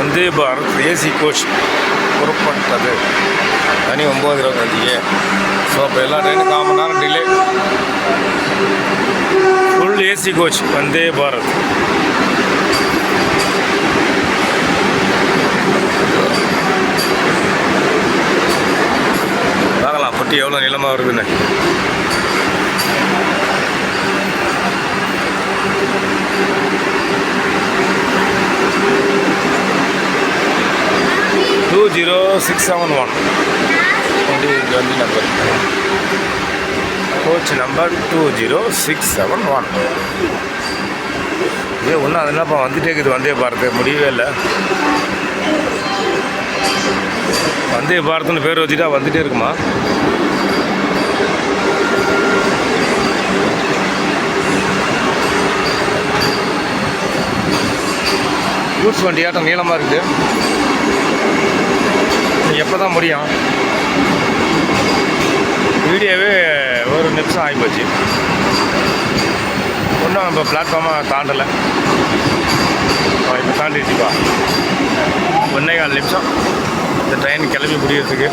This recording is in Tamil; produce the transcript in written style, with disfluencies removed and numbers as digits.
வந்தே பாரத் ஏசி கோச் புறப்பட்டது மணி 9:25. ஸோ இப்போ எல்லா ட்ரெயினும் 1/4 மணி நேரம் delay. Full AC coach Vande Bharat. பார்க்கலாம் பொட்டி எவ்வளோ நீளமாக வருதுன்னு. டூ 0671 வண்டி நம்பர், கோச் நம்பர் 20671. இதே ஒன்றும் அது என்னப்பா வந்துட்டே இருக்குது வந்தே பாரத், முடியவே இல்லை. வந்தே பாரத்னு பேர் வச்சுட்டா வந்துட்டே இருக்குமா? கூட்ஸ் வண்டி ஆட்டம் நீளமாக இருக்குது. எப்போ தான் முடியும்? வீடியோவே 1 நிமிஷம் ஆகிப்போச்சு. ஒன்றும் நம்ம பிளாட்ஃபார்மாக தாண்டலை. இப்போ தாண்டிடுச்சுப்பா. 1.25 நிமிஷம் இந்த ட்ரெயின் கிளம்பி முடியறதுக்கு.